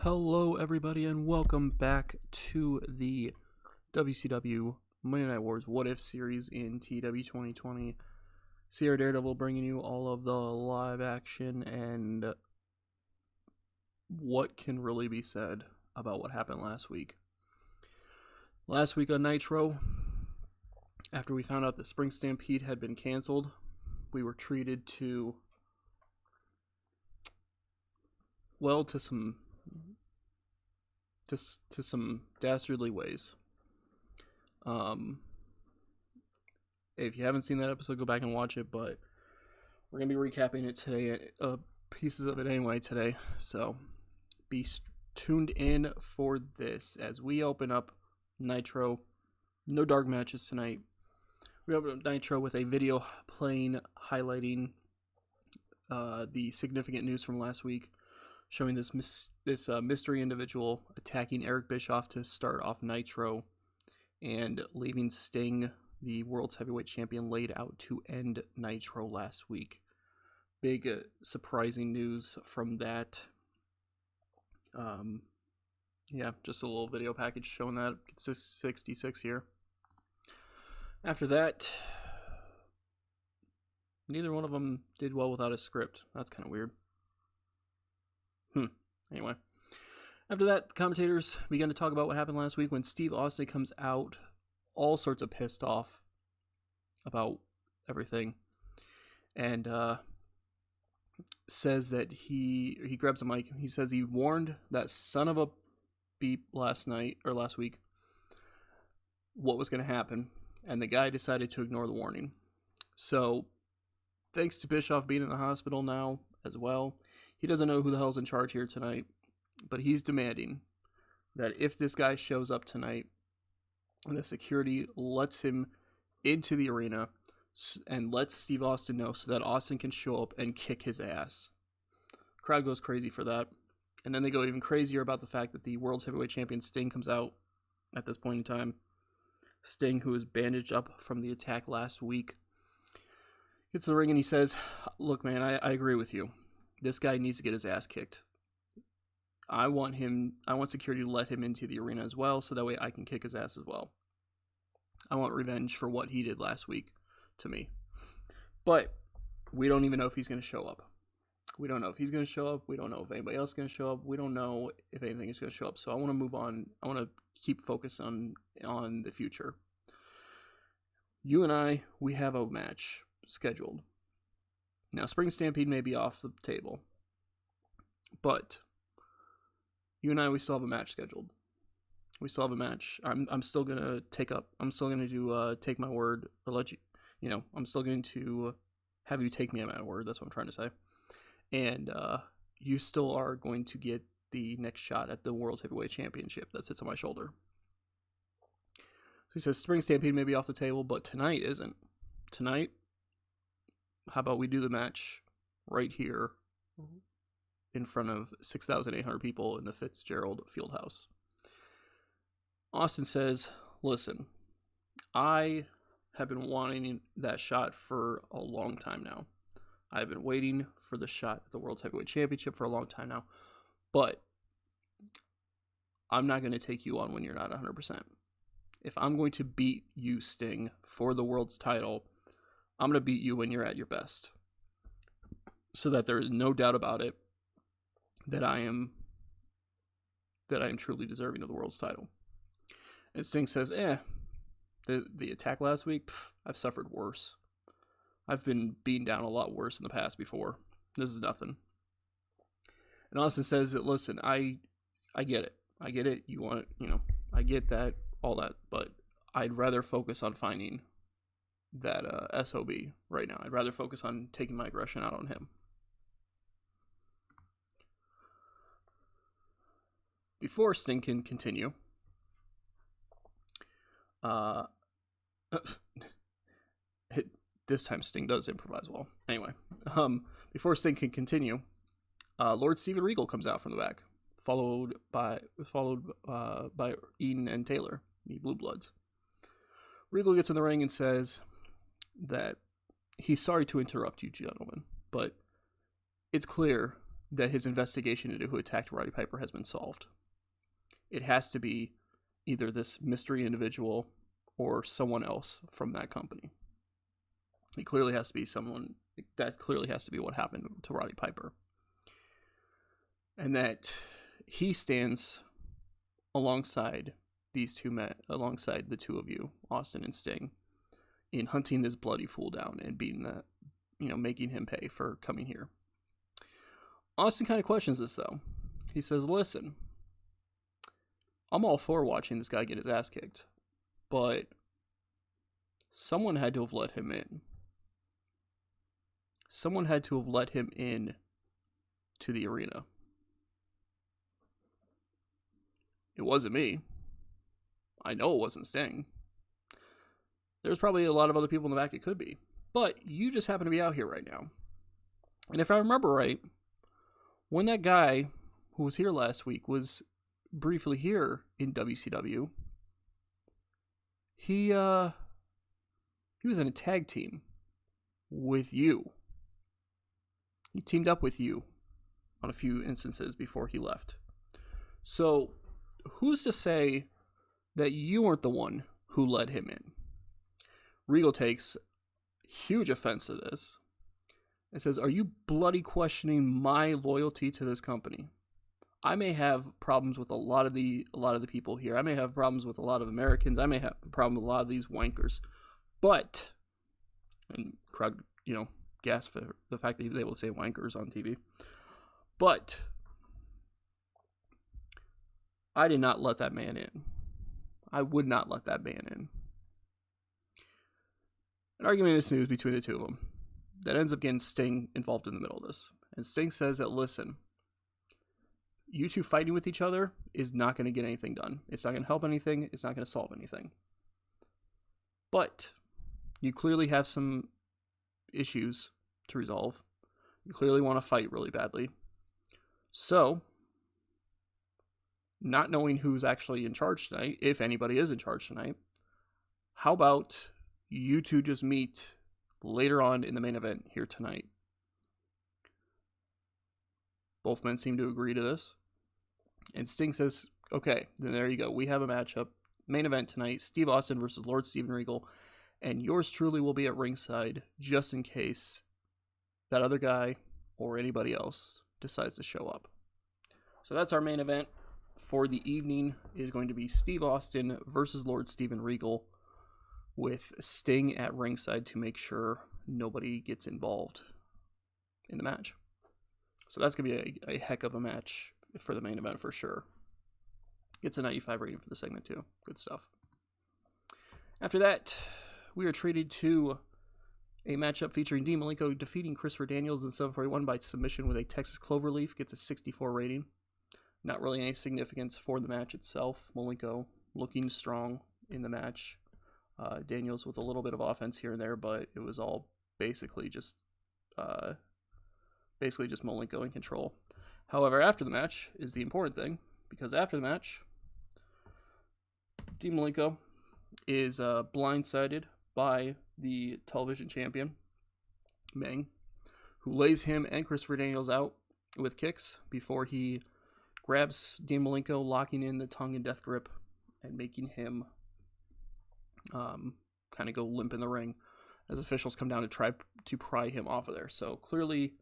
Hello, everybody, and welcome back to the WCW Monday Night Wars What If series in TEW 2020. Sierra Daredevil bringing you all of the live action and what can really be said about what happened last week. Last week on Nitro, after we found out that Spring Stampede had been canceled, we were treated to some dastardly ways. If you haven't seen that episode, go back and watch it, but we're going to be recapping it today, pieces of it anyway today, so be tuned in for this as we open up Nitro. No dark matches tonight. We open up Nitro with a video playing highlighting the significant news from last week, showing this mystery individual attacking Eric Bischoff to start off Nitro and leaving Sting, the world's heavyweight champion, laid out to end Nitro last week. Big surprising news from that. Yeah, just a little video package showing that. It's 66 here. After that, neither one of them did well without a script. That's kind of weird. Anyway, after that, the commentators began to talk about what happened last week when Steve Austin comes out all sorts of pissed off about everything and says that he grabs a mic. He says he warned that son of a beep last week what was going to happen, and the guy decided to ignore the warning. So thanks to Bischoff being in the hospital now as well, he doesn't know who the hell's in charge here tonight, but he's demanding that if this guy shows up tonight, the security lets him into the arena and lets Steve Austin know so that Austin can show up and kick his ass. Crowd goes crazy for that. And then they go even crazier about the fact that the world's heavyweight champion Sting comes out at this point in time. Sting, who was bandaged up from the attack last week, gets in the ring and he says, "Look, man, I agree with you. This guy needs to get his ass kicked. I want security to let him into the arena as well, so that way I can kick his ass as well. I want revenge for what he did last week to me." But we don't even know if he's going to show up. We don't know if he's going to show up. We don't know if anybody else is going to show up. We don't know if anything is going to show up. So I want to move on. I want to keep focused on the future. You and we have a match scheduled. Now, Spring Stampede may be off the table, but you and we still have a match scheduled. We still have a match. I'm still gonna take my word. I'll let you. I'm still going to have you take me at my word. That's what I'm trying to say. And you still are going to get the next shot at the World Heavyweight Championship that sits on my shoulder. So he says Spring Stampede may be off the table, but tonight isn't. Tonight, how about we do the match right here in front of 6,800 people in the Fitzgerald Fieldhouse? Austin says, "Listen, I have been wanting that shot for a long time now. I've been waiting for the shot at the World Heavyweight Championship for a long time now, but I'm not going to take you on when you're not 100%. If I'm going to beat you, Sting, for the world's title, I'm going to beat you when you're at your best, so that there is no doubt about it that I am truly deserving of the world's title." And Sting says, the attack last week, I've suffered worse. I've been beaten down a lot worse in the past before. This is nothing. And Austin says that, "Listen, I get it. I get it. You want it, I get that, all that, but I'd rather focus on finding that SOB right now. I'd rather focus on taking my aggression out on him." Before Sting can continue, this time Sting does improvise well. Anyway, before Sting can continue, Lord Steven Regal comes out from the back, followed by Eden and Taylor, the Blue Bloods. Regal gets in the ring and says that he's sorry to interrupt you, gentlemen, but it's clear that his investigation into who attacked Roddy Piper has been solved. It has to be either this mystery individual or someone else from that company. It clearly has to be someone, that clearly has to be what happened to Roddy Piper. And that he stands alongside these two men, alongside the two of you, Austin and Sting, in hunting this bloody fool down and beating that, making him pay for coming here. Austin kind of questions this, though. He says, listen, I'm all for watching this guy get his ass kicked, but someone had to have let him in. Someone had to have let him in to the arena. It wasn't me. I know it wasn't Sting. There's probably a lot of other people in the back it could be. But you just happen to be out here right now. And if I remember right, when that guy who was here last week was briefly here in WCW, he was in a tag team with you. He teamed up with you on a few instances before he left. So, who's to say that you weren't the one who led him in? Regal takes huge offense to this. It says, are you bloody questioning my loyalty to this company? I may have problems with a lot of the people here. I may have problems with a lot of Americans. I may have a problem with a lot of these wankers. But, and crowd, gasp for the fact that he was able to say wankers on TV. But I did not let that man in. I would not let that man in. An argument ensues between the two of them that ends up getting Sting involved in the middle of this. And Sting says that, listen, you two fighting with each other is not going to get anything done. It's not going to help anything. It's not going to solve anything. But you clearly have some issues to resolve. You clearly want to fight really badly. So, not knowing who's actually in charge tonight, if anybody is in charge tonight, how about you two just meet later on in the main event here tonight? Both men seem to agree to this. And Sting says, okay, then there you go. We have a matchup. Main event tonight, Steve Austin versus Lord Steven Regal. And yours truly will be at ringside just in case that other guy or anybody else decides to show up. So that's our main event for the evening. Is going to be Steve Austin versus Lord Steven Regal, with Sting at ringside to make sure nobody gets involved in the match. So that's going to be a heck of a match for the main event for sure. Gets a 95 rating for the segment too. Good stuff. After that, we are treated to a matchup featuring Dean Malenko defeating Christopher Daniels in 741 by submission with a Texas Cloverleaf. Gets a 64 rating. Not really any significance for the match itself. Malenko looking strong in the match. Daniels with a little bit of offense here and there, but it was all basically just Malenko in control. However, after the match is the important thing, because after the match, Dean Malenko is blindsided by the television champion, Meng, who lays him and Christopher Daniels out with kicks before he grabs Dean Malenko, locking in the tongue and death grip and making him kind of go limp in the ring as officials come down to try to pry him off of there. So clearly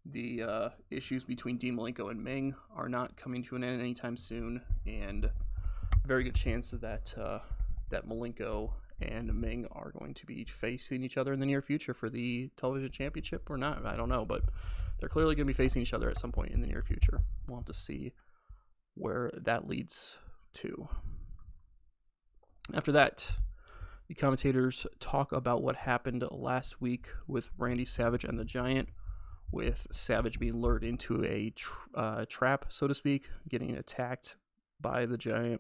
the issues between Dean Malenko and Meng are not coming to an end anytime soon, and very good chance that that Malenko and Meng are going to be facing each other in the near future for the television championship or not. I don't know, but they're clearly going to be facing each other at some point in the near future. We'll have to see where that leads to. After that, the commentators talk about what happened last week with Randy Savage and the Giant, with Savage being lured into a trap, so to speak, getting attacked by the Giant.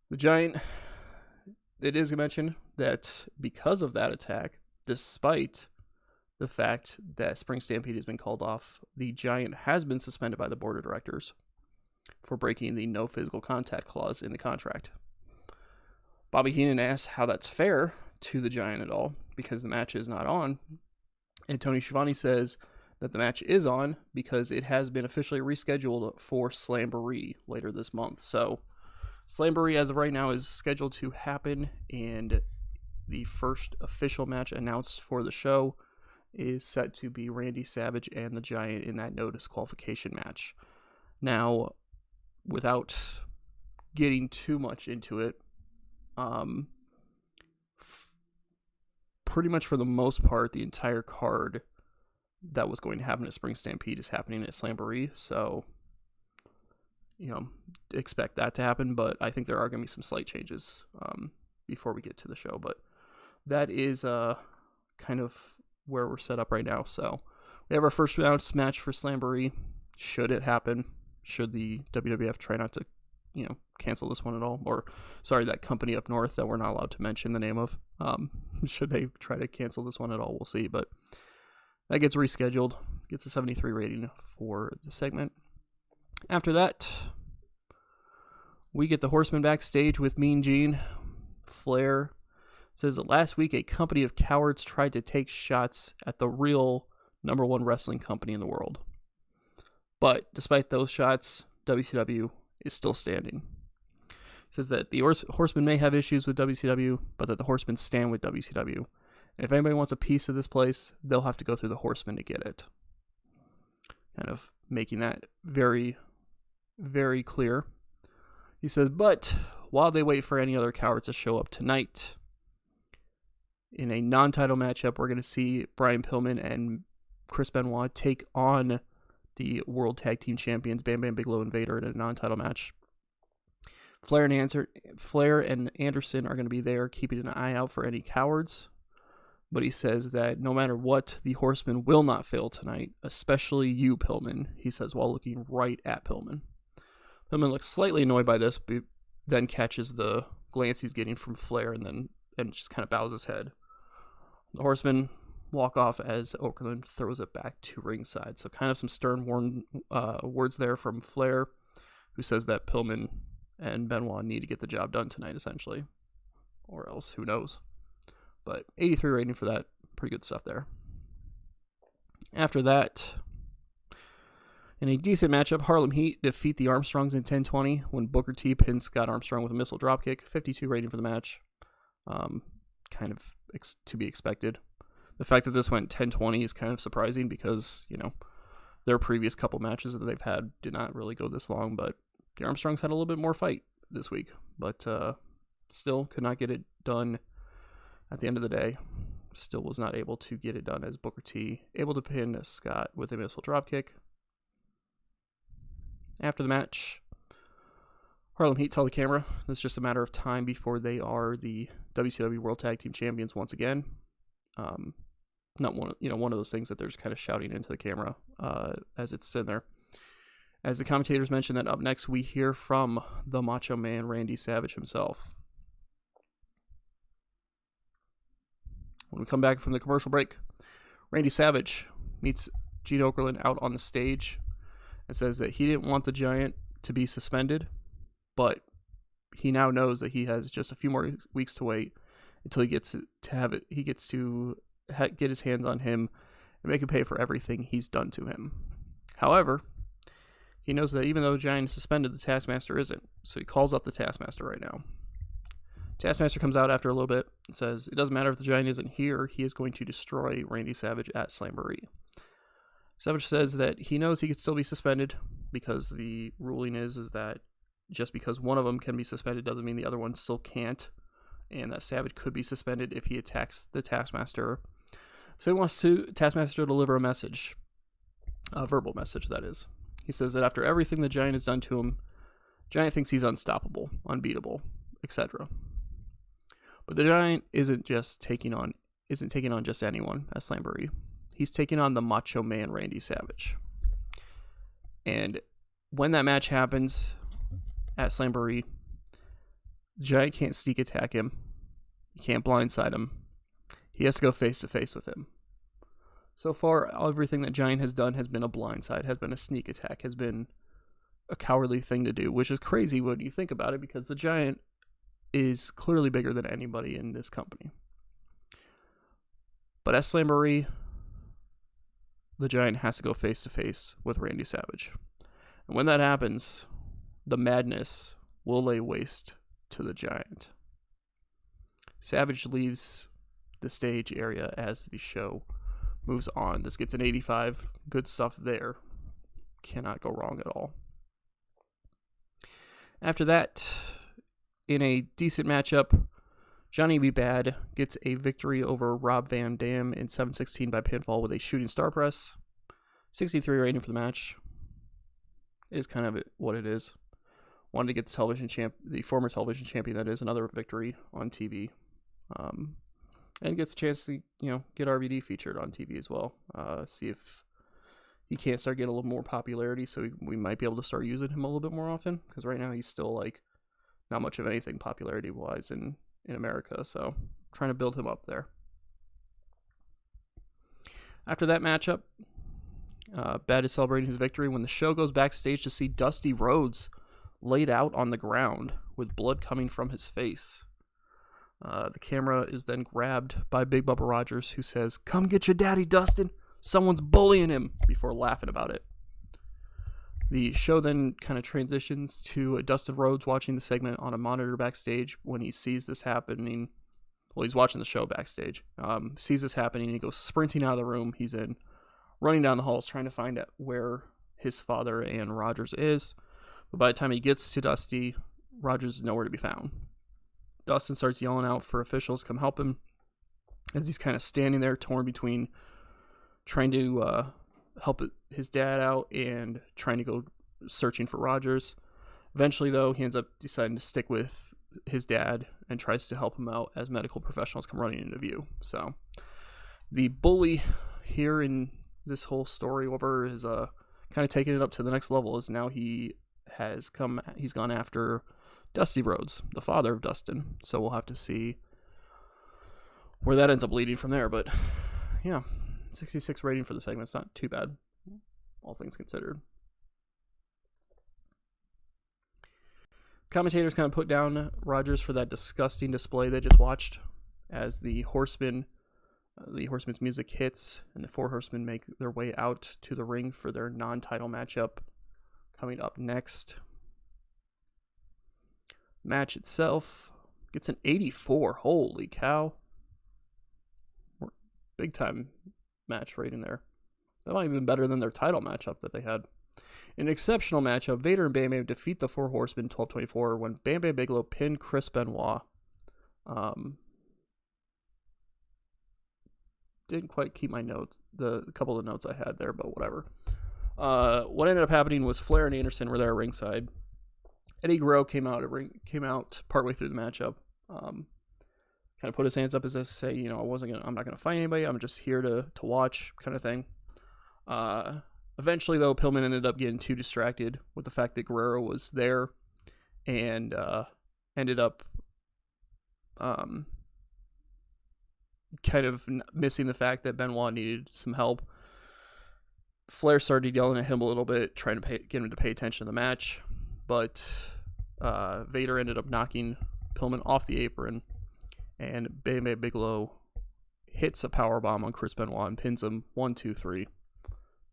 The Giant, it is mentioned that because of that attack, despite the fact that Spring Stampede has been called off, the Giant has been suspended by the board of directors for breaking the no physical contact clause in the contract. Bobby Heenan asks how that's fair to the Giant at all, because the match is not on. And Tony Schiavone says, that the match is on because it has been officially rescheduled for Slamboree later this month. So Slamboree, as of right now, is scheduled to happen, and the first official match announced for the show is set to be Randy Savage and the Giant in that no disqualification match. Now, without getting too much into it, pretty much for the most part, the entire card that was going to happen at Spring Stampede is happening at Slamboree, so expect that to happen, but I think there are going to be some slight changes before we get to the show, but that is kind of where we're set up right now. So we have our first announced match for Slamboree. Should it happen, should the WWF try not to cancel this one at all, or sorry, that company up north that we're not allowed to mention the name of, should they try to cancel this one at all, we'll see, but that gets rescheduled, gets a 73 rating for the segment. After that, we get the Horsemen backstage with Mean Gene. Flair says that last week a company of cowards tried to take shots at the real number one wrestling company in the world. But despite those shots, WCW is still standing. Says that the Horsemen may have issues with WCW, but that the Horsemen stand with WCW. And if anybody wants a piece of this place, they'll have to go through the Horsemen to get it. Kind of making that very, very clear. He says, but while they wait for any other cowards to show up tonight, in a non-title matchup, we're going to see Brian Pillman and Chris Benoit take on the World Tag Team Champions, Bam Bam Bigelow and Vader, in a non-title match. Flair and Anderson are going to be there, keeping an eye out for any cowards. But he says that no matter what, the Horsemen will not fail tonight, especially you, Pillman, he says while looking right at Pillman. Pillman looks slightly annoyed by this, but then catches the glance he's getting from Flair and just kind of bows his head. The Horsemen walk off as Okerlund throws it back to ringside. So kind of some stern words there from Flair, who says that Pillman and Benoit need to get the job done tonight, essentially. Or else, who knows. But 83 rating for that. Pretty good stuff there. After that, in a decent matchup, Harlem Heat defeat the Armstrongs in 10-20 when Booker T pins Scott Armstrong with a missile dropkick. 52 rating for the match. Kind of to be expected. The fact that this went 10-20 is kind of surprising because, their previous couple matches that they've had did not really go this long, but the Armstrongs had a little bit more fight this week, but still could not get it done at the end of the day. Still was not able to get it done as Booker T able to pin Scott with a missile dropkick. After the match, Harlem Heat tell the camera it's just a matter of time before they are the WCW World Tag Team Champions once again. Not one of those things that they're just kind of shouting into the camera as it's in there. As the commentators mentioned that up next we hear from the Macho Man Randy Savage himself. When we come back from the commercial break, Randy Savage meets Gene Okerlund out on the stage and says that he didn't want the Giant to be suspended, but he now knows that he has just a few more weeks to wait until he gets to have it. He gets to get his hands on him and make him pay for everything he's done to him. However, he knows that even though the Giant is suspended, the Taskmaster isn't. So he calls out the Taskmaster right now. Taskmaster comes out after a little bit and says, it doesn't matter if the Giant isn't here, he is going to destroy Randy Savage at Slamboree. Savage says that he knows he could still be suspended because the ruling is that just because one of them can be suspended doesn't mean the other one still can't, and that Savage could be suspended if he attacks the Taskmaster. So he wants Taskmaster to deliver a message, a verbal message, that is. He says that after everything the Giant has done to him, Giant thinks he's unstoppable, unbeatable, etc. But the Giant isn't taking on just anyone at Slamboree. He's taking on the Macho Man Randy Savage. And when that match happens at Slamboree, Giant can't sneak attack him. He can't blindside him. He has to go face to face with him. So far, everything that Giant has done has been a blindside, has been a sneak attack, has been a cowardly thing to do, which is crazy when you think about it because the Giant is clearly bigger than anybody in this company. But at Slamboree, the Giant has to go face-to-face with Randy Savage. And when that happens, the madness will lay waste to the Giant. Savage leaves the stage area as the show moves on. This gets an 85. Good stuff there. Cannot go wrong at all. After that, in a decent matchup, Johnny B. Bad gets a victory over Rob Van Dam in 7-16 by pinfall with a shooting star press. 63 rating for the match. Is kind of what it is. Wanted to get the former television champion, that is, another victory on TV. And gets a chance to, get RVD featured on TV as well. See if he can't start getting a little more popularity, so we might be able to start using him a little bit more often, because right now he's still not much of anything popularity wise in America, so trying to build him up there. After that matchup, Bad is celebrating his victory when the show goes backstage to see Dusty Rhodes laid out on the ground with blood coming from his face. The camera is then grabbed by Big Bubba Rogers, who says, "Come get your daddy, Dustin. Someone's bullying him," before laughing about it. The show then kind of transitions to Dustin Rhodes watching the segment on a monitor backstage when he sees this happening. Well, he's watching the show backstage. Sees this happening, he goes sprinting out of the room he's in, running down the halls, trying to find out where his father and Rogers is. But by the time he gets to Dusty, Rogers is nowhere to be found. Dustin starts yelling out for officials to come help him, as he's kind of standing there torn between trying to help his dad out and trying to go searching for Rogers. Eventually, though, he ends up deciding to stick with his dad and tries to help him out as medical professionals come running into view. So the bully here in this whole story over is kind of taking it up to the next level, as now he's gone after Dusty Rhodes, the father of Dustin. So we'll have to see where that ends up leading from there. But yeah, 66 rating for the segment. It's not too bad, all things considered. Commentators kind of put down Rogers for that disgusting display they just watched, as the Horsemen's music hits and the Four Horsemen make their way out to the ring for their non-title matchup coming up next. Match itself gets an 84. Holy cow. Big time match right in there. That might have been better than their title matchup that they had. In an exceptional matchup, Vader and Bam Bam defeat the Four Horsemen 12-24 when Bam Bam Bigelow pinned Chris Benoit. Didn't quite keep my notes, the couple of notes I had there, but whatever. What ended up happening was Flair and Anderson were there ringside. Eddie Guerrero came out partway through the matchup. Kind of put his hands up as if to say, I'm not gonna fight anybody. I'm just here to watch, kind of thing. Eventually, though, Pillman ended up getting too distracted with the fact that Guerrero was there, and ended up kind of missing the fact that Benoit needed some help. Flair started yelling at him a little bit, trying to get him to pay attention to the match, but Vader ended up knocking Pillman off the apron, and Bam Bam Bigelow hits a powerbomb on Chris Benoit and pins him 1-2-3.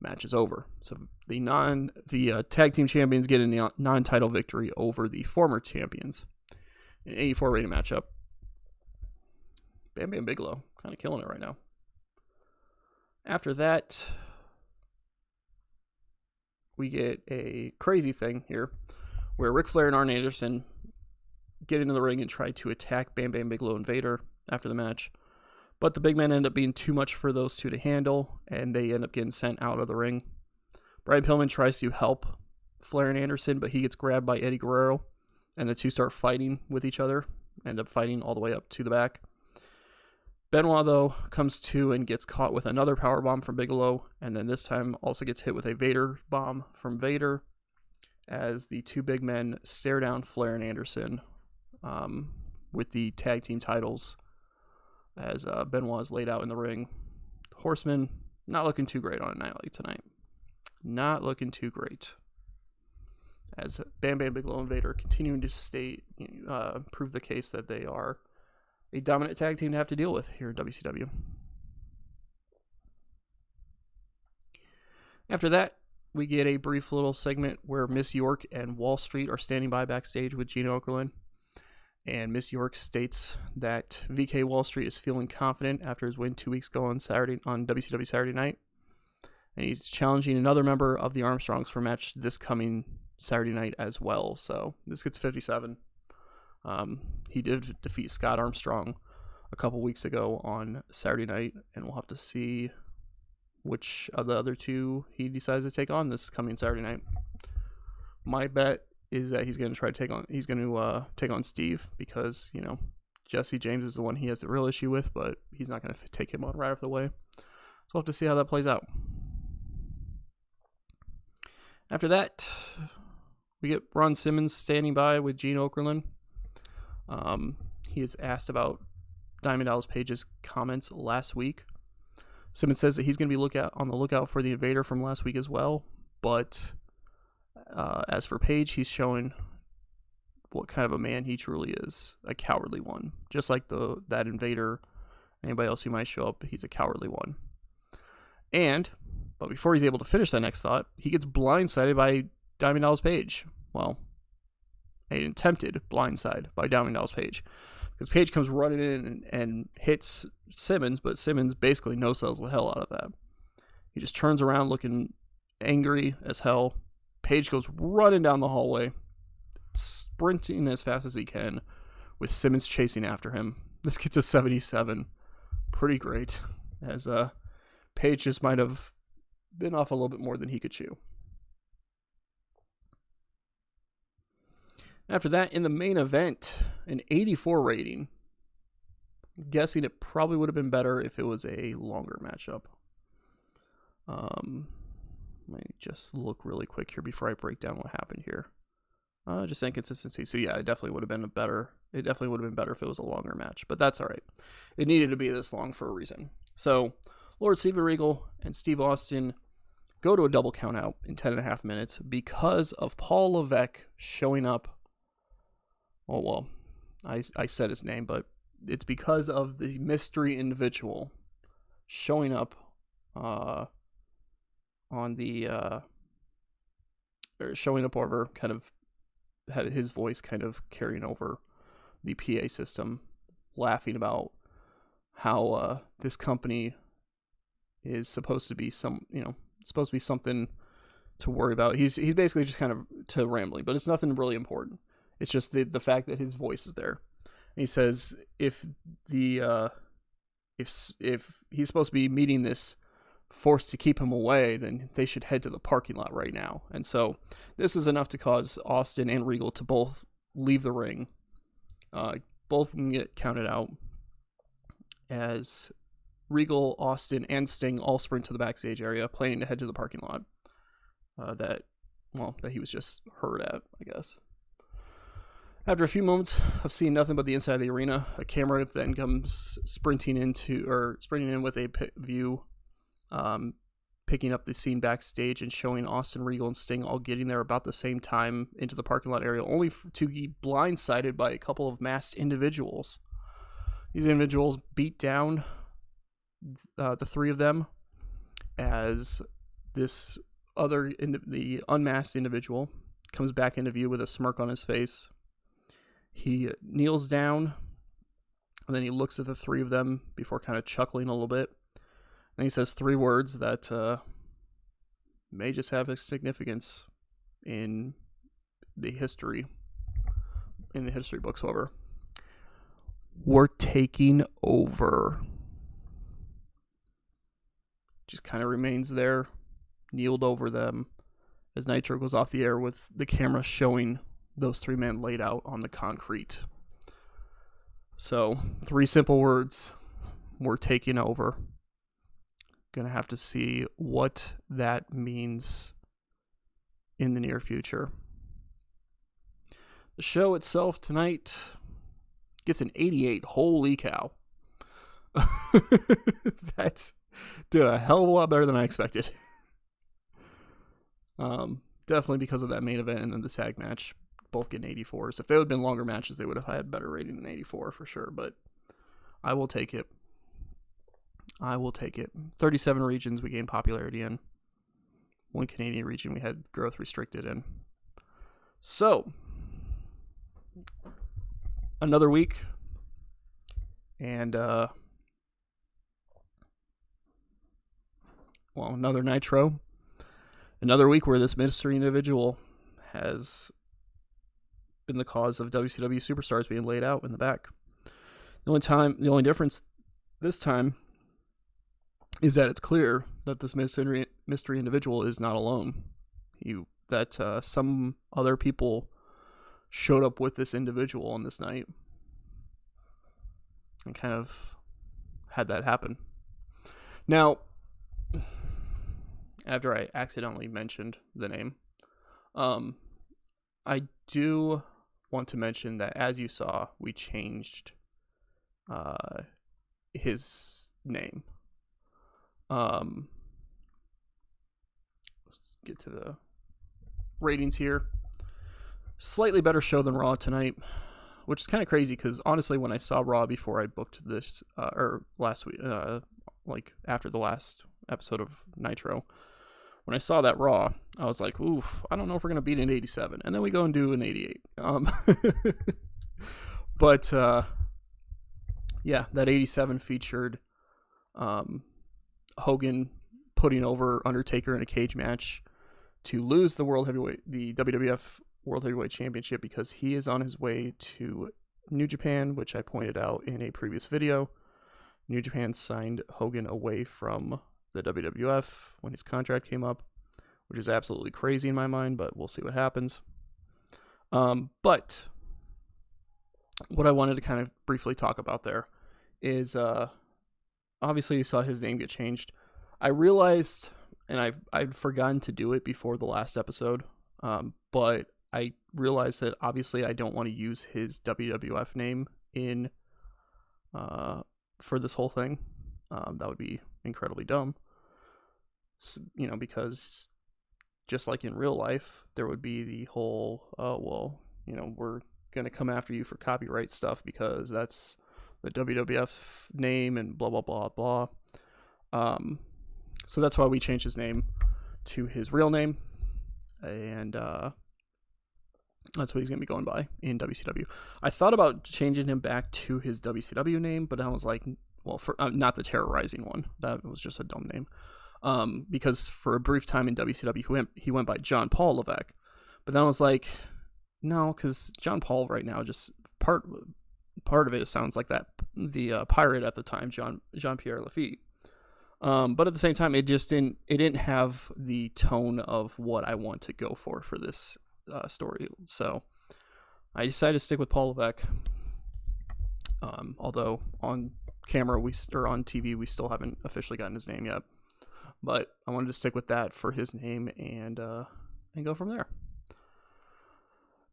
Match is over. So the tag team champions get a non-title victory over the former champions in an 84 rating matchup. Bam Bam Bigelow kind of killing it right now. After that, we get a crazy thing here where Ric Flair and Arn Anderson get into the ring and try to attack Bam Bam Bigelow and Vader after the match. But the big men end up being too much for those two to handle, and they end up getting sent out of the ring. Brian Pillman tries to help Flair and Anderson, but he gets grabbed by Eddie Guerrero, and the two start fighting with each other, end up fighting all the way up to the back. Benoit, though, comes to and gets caught with another powerbomb from Bigelow, and then this time also gets hit with a Vader bomb from Vader, as the two big men stare down Flair and Anderson with the tag team titles, as Benoit is laid out in the ring. Horsemen not looking too great on a night like tonight. Not looking too great, as Bam Bam Bigelow and Vader continuing to prove the case that they are a dominant tag team to have to deal with here in WCW. After that, we get a brief little segment where Miss York and Wall Street are standing by backstage with Gene Okerlund. And Miss York states that VK Wall Street is feeling confident after his win 2 weeks ago on WCW Saturday Night. And he's challenging another member of the Armstrongs for a match this coming Saturday night as well. So this gets 57. He did defeat Scott Armstrong a couple weeks ago on Saturday night, and we'll have to see which of the other two he decides to take on this coming Saturday night. My bet is that he's going to take on Steve, because, you know, Jesse James is the one he has the real issue with, but he's not going to take him on right off the way. So we'll have to see how that plays out. After that, we get Ron Simmons standing by with Gene Okerlund. He is asked about Diamond Dallas Page's comments last week. Simmons says that he's going to be on the lookout for the Invader from last week as well, but as for Page, he's showing what kind of a man he truly is, a cowardly one. Just like that Invader, anybody else who might show up, he's a cowardly one. But before he's able to finish that next thought, he gets blindsided by Diamond Dallas Page. Well, an attempted blindside by Diamond Dallas Page. Because Page comes running in and hits Simmons, but Simmons basically no-sells the hell out of that. He just turns around looking angry as hell. Page goes running down the hallway, sprinting as fast as he can, with Simmons chasing after him. This gets a 77. Pretty great, as Page just might have been off a little bit more than he could chew. After that, in the main event, an 84 rating. I'm guessing it probably would have been better if it was a longer matchup. Let me just look really quick here before I break down what happened here. Just inconsistency. So yeah, it definitely would have been better if it was a longer match, but that's all right. It needed to be this long for a reason. So Lord Steven Regal and Steve Austin go to a double count out in 10.5 minutes because of Paul Levesque showing up. Oh, well, I said his name, but it's because of the mystery individual showing up over, kind of had his voice kind of carrying over the PA system, laughing about how this company is supposed to be something to worry about. He's basically just kind of rambling, but it's nothing really important. It's just the fact that his voice is there. And he says if he's supposed to be meeting this force to keep him away, then they should head to the parking lot right now. And so this is enough to cause Austin and Regal to both leave the ring. Both of them get counted out as Regal, Austin, and Sting all sprint to the backstage area, planning to head to the parking lot that he was just heard at, I guess. After a few moments of seeing nothing but the inside of the arena, a camera then comes sprinting in with a view, picking up the scene backstage and showing Austin, Regal, and Sting all getting there about the same time into the parking lot area, only to be blindsided by a couple of masked individuals. These individuals beat down the three of them as the unmasked individual comes back into view with a smirk on his face. He kneels down, and then he looks at the three of them before kind of chuckling a little bit. And he says three words that may just have a significance in the history books, however. We're taking over. Just kind of remains there, kneeled over them, as Nitro goes off the air with the camera showing those three men laid out on the concrete. So, three simple words. We're taking over. Gonna have to see what that means in the near future. The show itself tonight gets an 88. Holy cow. That's did a hell of a lot better than I expected. Definitely because of that main event and then the tag match, both getting 84s. If they would have been longer matches, they would have had better rating than 84 for sure, but I will take it. 37 regions we gain popularity in. one Canadian region we had growth restricted in. So, another week, and another Nitro. Another week where this mystery individual has been the cause of WCW superstars being laid out in the back. The only difference this time is that it's clear that this mystery individual is not alone. Some other people showed up with this individual on this night and kind of had that happen. Now, after I accidentally mentioned the name, I do want to mention that, as you saw, we changed his name. Let's get to the ratings here. Slightly better show than Raw tonight, which is kind of crazy because honestly, when I saw Raw before I booked this, or last week, like after the last episode of Nitro, when I saw that Raw, I was like, oof, I don't know if we're going to beat an 87. And then we go and do an 88. But, yeah, that 87 featured Hogan putting over Undertaker in a cage match to lose the WWF World Heavyweight Championship because he is on his way to New Japan, which I pointed out in a previous video. New Japan signed Hogan away from the WWF when his contract came up, which is absolutely crazy in my mind, but we'll see what happens. But what I wanted to kind of briefly talk about there is, obviously you saw his name get changed. I realized, and I'd forgotten to do it before the last episode, but I realized that obviously I don't want to use his WWF name in for this whole thing. That would be incredibly dumb. So, because just like in real life, there would be the whole, we're going to come after you for copyright stuff because that's the WWF name and blah, blah, blah, blah. So that's why we changed his name to his real name. And that's what he's going to be going by in WCW. I thought about changing him back to his WCW name, but I was like, well, for not the terrorizing one. That was just a dumb name. Because for a brief time in WCW, he went by John Paul Levesque. But then I was like, no, because John Paul right now, just part of it sounds like the pirate at the time, Jean-Pierre Lafitte. But at the same time, it didn't have the tone of what I want to go for this story. So I decided to stick with Paul Levesque. Although on camera on TV we still haven't officially gotten his name yet, but I wanted to stick with that for his name and go from there.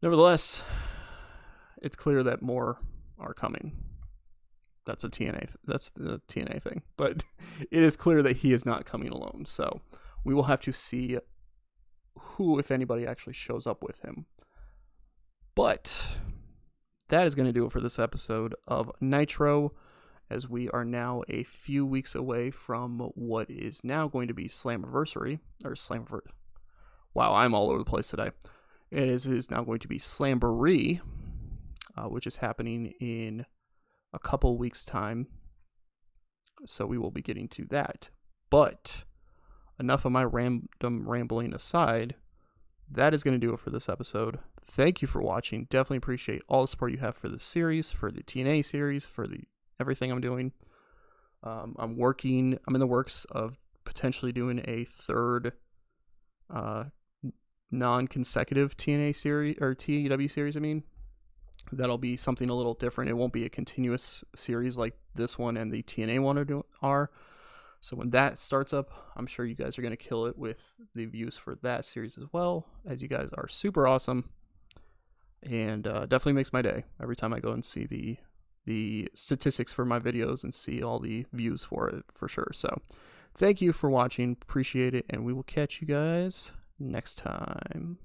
Nevertheless, it's clear that more are coming. That's the TNA thing, but it is clear that he is not coming alone. So we will have to see who, if anybody, actually shows up with him. But that is going to do it for this episode of Nitro, as we are now a few weeks away from what is now going to be Slammiversary, Wow, I'm all over the place today. It is now going to be Slamboree, which is happening in a couple weeks' time. So we will be getting to that. But enough of my random rambling aside, that is going to do it for this episode. Thank you for watching. Definitely appreciate all the support you have for this series, for the TNA series, for everything I'm doing. I'm in the works of potentially doing a third non-consecutive TNA series, or TEW series, That'll be something a little different. It won't be a continuous series like this one and the TNA one are. So when that starts up, I'm sure you guys are going to kill it with the views for that series as well, as you guys are super awesome. And definitely makes my day every time I go and see the statistics for my videos and see all the views for it, for sure. So thank you for watching. Appreciate it. And we will catch you guys next time.